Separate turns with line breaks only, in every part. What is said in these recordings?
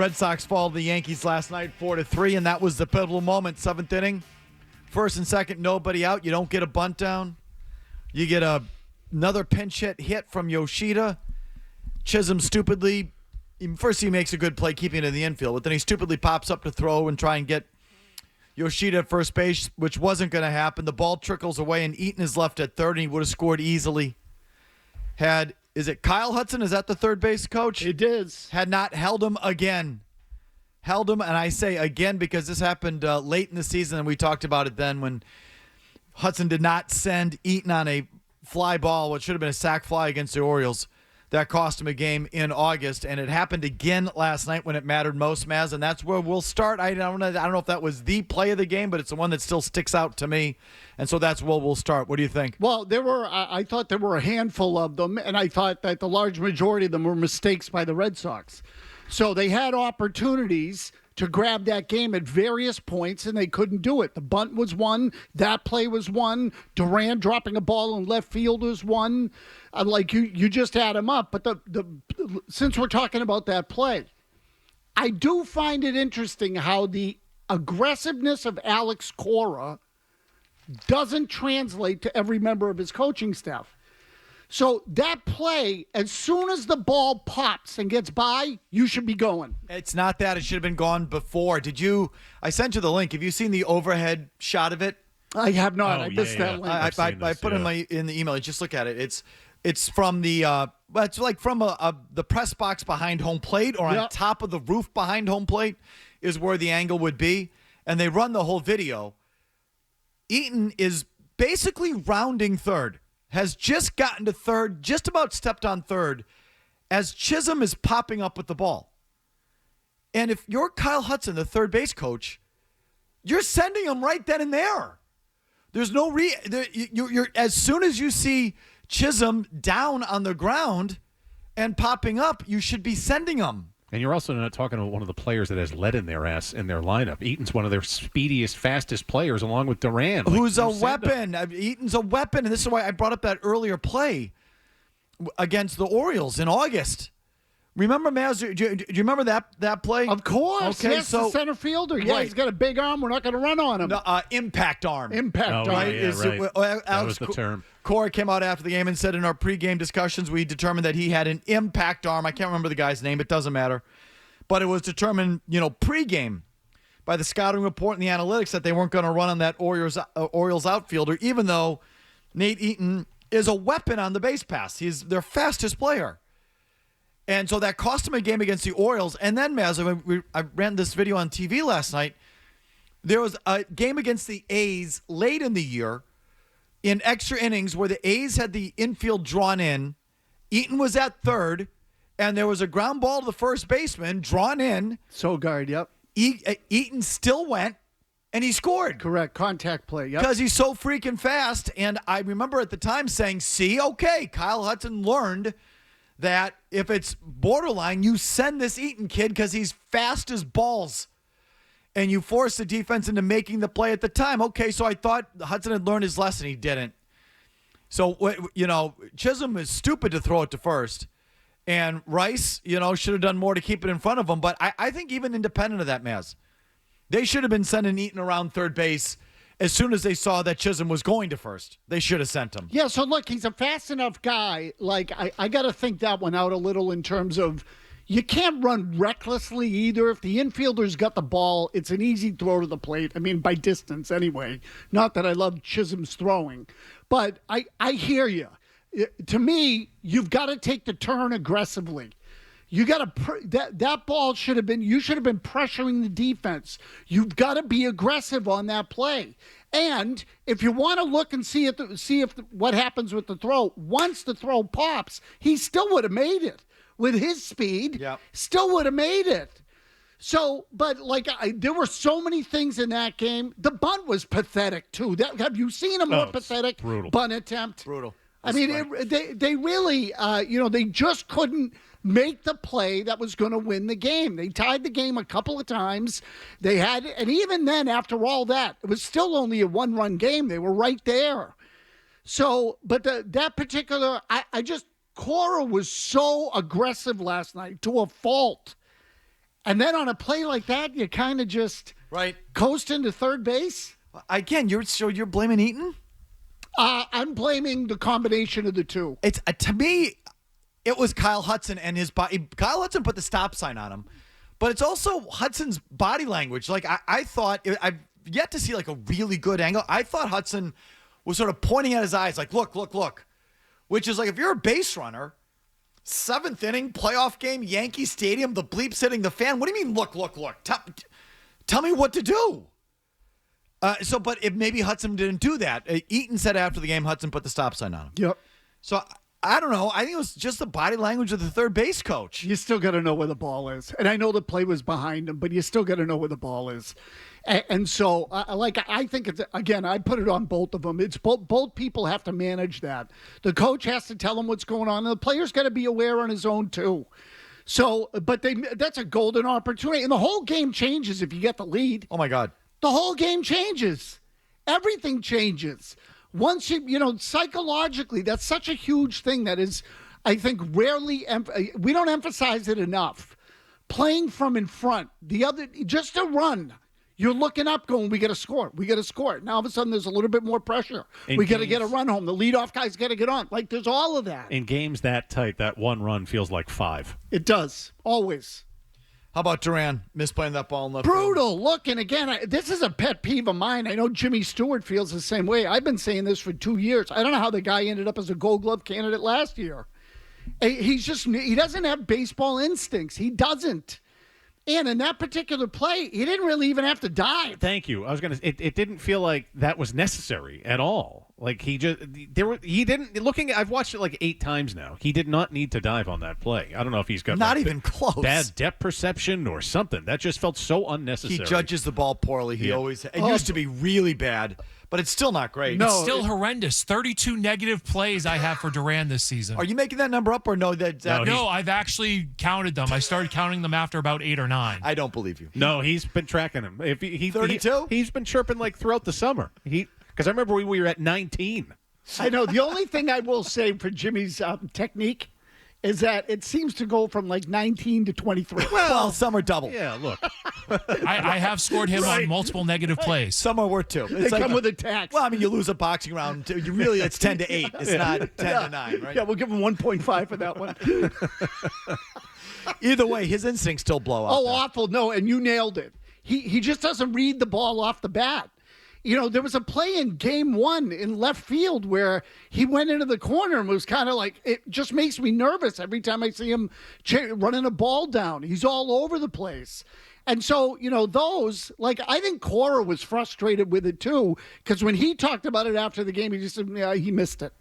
Red Sox fall to the Yankees last night 4-3, and that was the pivotal moment. 7th inning, first and second, nobody out. You don't get a bunt down. You get another pinch hit from Yoshida. Chisholm stupidly, first he makes a good play keeping it in the infield, but then he stupidly pops up to throw and try and get Yoshida at first base, which wasn't going to happen. The ball trickles away, and Eaton is left at third, and he would have scored easily. Is it Kyle Hudson? Is that the third base coach?
It is.
Had not held him again. Held him, and I say again because this happened late in the season, and we talked about it then when Hudson did not send Eaton on a fly ball, what should have been a sac fly against the Orioles. That cost him a game in August, and it happened again last night when it mattered most, Mazz, and that's where we'll start. I don't know if that was the play of the game, but it's the one that still sticks out to me, and so that's where we'll start. What do you think?
Well, I thought there were a handful of them, and I thought that the large majority of them were mistakes by the Red Sox. So they had opportunities to grab that game at various points, and they couldn't do it. The bunt was one. That play was one. Duran dropping a ball in left field was one. Like you just add them up. But since we're talking about that play, I do find it interesting how the aggressiveness of Alex Cora doesn't translate to every member of his coaching staff. So that play, as soon as the ball pops and gets by, you should be going.
It's not that. It should have been gone before. I sent you the link. Have you seen the overhead shot of it?
I have not.
Oh,
I missed that link.
I put it in the email. Just look at it. It's from it's like from the press box behind home plate or on top of the roof behind home plate is where the angle would be. And they run the whole video. Eaton is basically rounding third. Has just gotten to third, just about stepped on third, as Chisholm is popping up with the ball. And if you're Kyle Hudson, the third base coach, you're sending him right then and there. There's no you're as soon as you see Chisholm down on the ground and popping up, you should be sending him.
And you're also not talking about one of the players that has lead in their lineup. Eaton's one of their speediest, fastest players, along with Duran.
Who's a weapon. Eaton's a weapon, and this is why I brought up that earlier play against the Orioles in August. Remember, Mazz, do you remember that play?
Of course.
Okay,
yes, the center fielder. Yeah,
right.
He's got a big arm. We're not going to run on him.
No, impact arm.
Impact arm.
Yeah, right. That was the term.
Cora came out after the game and said in our pregame discussions we determined that he had an impact arm. I can't remember the guy's name. It doesn't matter. But it was determined, pregame by the scouting report and the analytics that they weren't going to run on that Orioles outfielder, even though Nate Eaton is a weapon on the base pass. He's their fastest player. And so that cost him a game against the Orioles. And then, Mazz, I ran this video on TV last night. There was a game against the A's late in the year in extra innings where the A's had the infield drawn in. Eaton was at third, and there was a ground ball to the first baseman drawn in.
Sogard, yep.
Eaton still went, and he scored.
Correct. Contact play, yep.
Because he's so freaking fast. And I remember at the time saying, okay, Kyle Hudson learned that if it's borderline, you send this Eaton kid because he's fast as balls. And you force the defense into making the play at the time. Okay, so I thought Hudson had learned his lesson. He didn't. So, Chisholm is stupid to throw it to first. And Rice, should have done more to keep it in front of him. But I think even independent of that, Mazz, they should have been sending Eaton around third base as soon as they saw that Chisholm was going to first. They should have sent him.
Yeah, so look, he's a fast enough guy. Like, I got to think that one out a little in terms of you can't run recklessly either. If the infielder's got the ball, it's an easy throw to the plate. I mean, by distance anyway. Not that I love Chisholm's throwing. But I hear you. To me, you've got to take the turn aggressively. You got to that ball should have been. You should have been pressuring the defense. You've got to be aggressive on that play. And if you want to look and see if what happens with the throw, once the throw pops, he still would have made it with his speed.
Yep.
Still would have made it. So, but there were so many things in that game. The bunt was pathetic too. Have you seen a more pathetic bunt attempt?
Brutal.
I mean, they really, they just couldn't make the play that was going to win the game. They tied the game a couple of times. And even then, after all that, it was still only a one-run game. They were right there. So, but that particular, Cora was so aggressive last night to a fault. And then on a play like that, you kind of just
Right.
coast into third base.
Again, you're blaming Eaton?
I'm blaming the combination of the two.
It's to me, it was Kyle Hudson and his body. Kyle Hudson put the stop sign on him, but it's also Hudson's body language. Like I thought, I've yet to see like a really good angle. I thought Hudson was sort of pointing at his eyes, like look, which is like if you're a base runner, 7th inning playoff game, Yankee Stadium, the bleep's hitting the fan. What do you mean? Look? Tell me what to do. But if maybe Hudson didn't do that. Eaton said after the game, Hudson put the stop sign on him.
Yep.
So I don't know. I think it was just the body language of the third base coach.
You still got to know where the ball is. And I know the play was behind him, but you still got to know where the ball is. And so, I think it's, again, I put it on both of them. It's both people have to manage that. The coach has to tell him what's going on, and the player's got to be aware on his own, too. So, but that's a golden opportunity. And the whole game changes if you get the lead.
Oh, my God.
The whole game changes. Everything changes. Once psychologically, that's such a huge thing that is, I think, rarely, we don't emphasize it enough. Playing from in front, just a run. You're looking up going, we got to score. Now, all of a sudden, there's a little bit more pressure. We got to get a run home. The leadoff guy's got to get on. Like, there's all of that.
In games that tight, that one run feels like 5.
It does. Always.
How about Duran misplaying that ball in left field?
Brutal. Look, and again, this is a pet peeve of mine. I know Jimmy Stewart feels the same way. I've been saying this for 2 years. I don't know how the guy ended up as a Gold Glove candidate last year. He doesn't have baseball instincts. He doesn't. And in that particular play, he didn't really even have to dive.
Thank you. I was going to. It didn't feel like that was necessary at all. Like he didn't. I've watched it like 8 times now. He did not need to dive on that play. I don't know if he's got
not even close
bad depth perception or something. That just felt so unnecessary.
He judges the ball poorly. He always. It used to be really bad, but it's still not great.
No, it's still horrendous. 32 negative plays I have for Duran this season.
Are you making that number up or no?
No, I've actually counted them. I started counting them after about 8 or 9.
I don't believe you.
No, he's been tracking him. If he
32,
he's been chirping like throughout the summer. Because I remember we were at 19.
I know. The only thing I will say for Jimmy's technique is that it seems to go from like 19 to 23.
Well, some are double.
Yeah, look.
I have scored him on multiple negative plays.
Some are worth 2.
They come with a tax.
Well, I mean, you lose a boxing round. It's 10 to 8. It's not 10 to 9, right?
Yeah, we'll give him 1.5 for that one.
Either way, his instincts still blow up.
Oh, awful. No, and you nailed it. He just doesn't read the ball off the bat. There was a play in game 1 in left field where he went into the corner and was kind of like, it just makes me nervous every time I see him running a ball down. He's all over the place. And so, those, like, I think Cora was frustrated with it too, because when he talked about it after the game, he just said, yeah, he missed it.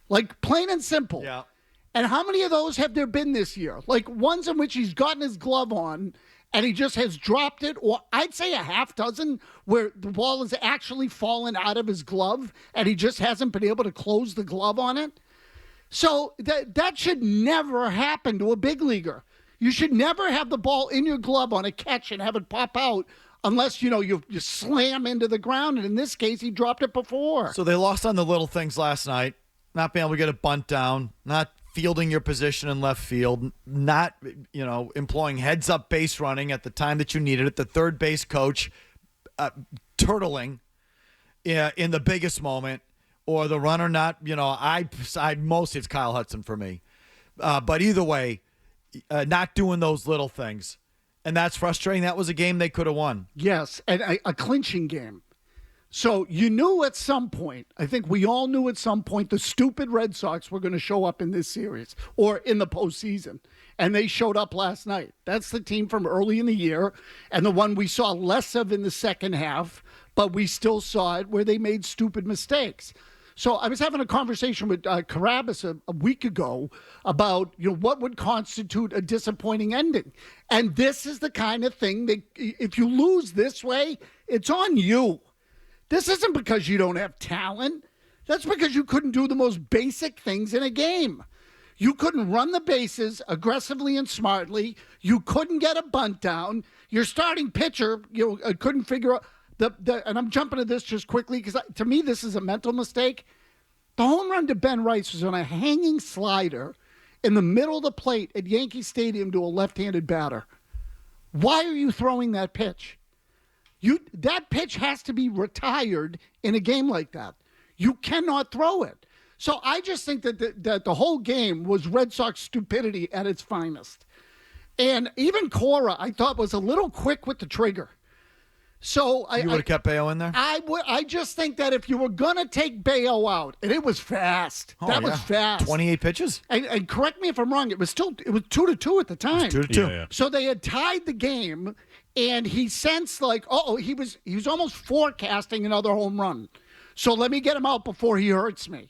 Like, plain and simple.
Yeah.
And how many of those have there been this year? Like, ones in which he's gotten his glove on and he just has dropped it, or I'd say a half dozen where the ball has actually fallen out of his glove and he just hasn't been able to close the glove on it. So that should never happen to a big leaguer. You should never have the ball in your glove on a catch and have it pop out unless, you slam into the ground. And in this case, he dropped it before.
So they lost on the little things last night. Not being able to get a bunt down, not fielding your position in left field, not, employing heads-up base running at the time that you needed it, the third base coach turtling in the biggest moment, or the runner not, mostly it's Kyle Hudson for me. But either way, not doing those little things. And that's frustrating. That was a game they could have won.
Yes, and a clinching game. So you knew at some point, I think we all knew at some point, the stupid Red Sox were going to show up in this series or in the postseason. And they showed up last night. That's the team from early in the year and the one we saw less of in the second half, but we still saw it where they made stupid mistakes. So I was having a conversation with Carabas a week ago about what would constitute a disappointing ending. And this is the kind of thing that if you lose this way, it's on you. This isn't because you don't have talent. That's because you couldn't do the most basic things in a game. You couldn't run the bases aggressively and smartly. You couldn't get a bunt down. Your starting pitcher, couldn't figure out and I'm jumping to this just quickly because to me this is a mental mistake. The home run to Ben Rice was on a hanging slider in the middle of the plate at Yankee Stadium to a left-handed batter. Why are you throwing that pitch? That pitch has to be retired in a game like that. You cannot throw it. So I just think that the whole game was Red Sox stupidity at its finest. And even Cora, I thought, was a little quick with the trigger. So
You would have kept Bayo in there?
I just think that if you were going to take Bayo out, and it was fast.
Oh,
that
yeah.
was fast.
28 pitches?
And correct me if I'm wrong, it was 2-2 at the time.
2-2.
Yeah.
So they had tied the game, and he sensed like, he was almost forecasting another home run. So let me get him out before he hurts me.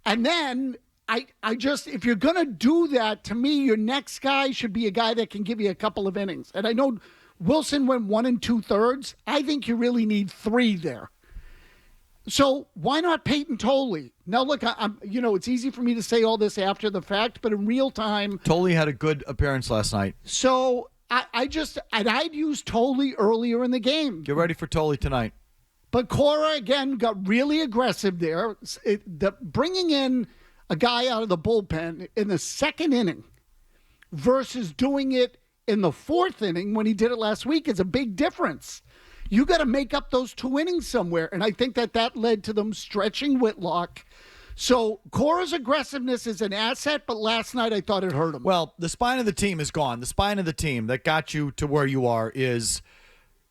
And then I just, if you're going to do that, to me, your next guy should be a guy that can give you a couple of innings. And I know Wilson went 1 2/3. I think you really need 3 there. So why not Peyton Tolley? Now, look, I'm it's easy for me to say all this after the fact, but in real time.
Tolley had a good appearance last night.
So I'd use Tolley earlier in the game.
Get ready for Tolley tonight.
But Cora, again, got really aggressive there. Bringing in a guy out of the bullpen in the second inning versus doing it in the fourth inning when he did it last week is a big difference. You got to make up those 2 innings somewhere. And I think that led to them stretching Whitlock. So Cora's aggressiveness is an asset, but last night I thought it hurt him.
Well, the spine of the team is gone. The spine of the team that got you to where you are is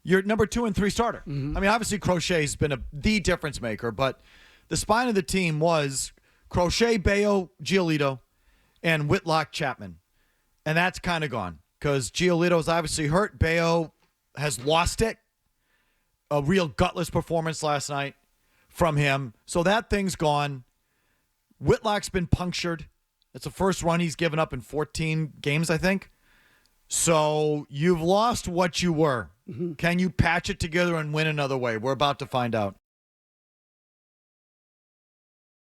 your number 2 and 3 starter.
Mm-hmm.
I mean, obviously Crochet's been the difference maker, but the spine of the team was Crochet, Bayo, Giolito, and Whitlock, Chapman. And that's kind of gone because Giolito's obviously hurt. Bayo has lost it. A real gutless performance last night from him. So that thing's gone. Whitlock's been punctured. It's the first run he's given up in 14 games, I think. So you've lost what you were. Mm-hmm. Can you patch it together and win another way? We're about to find out.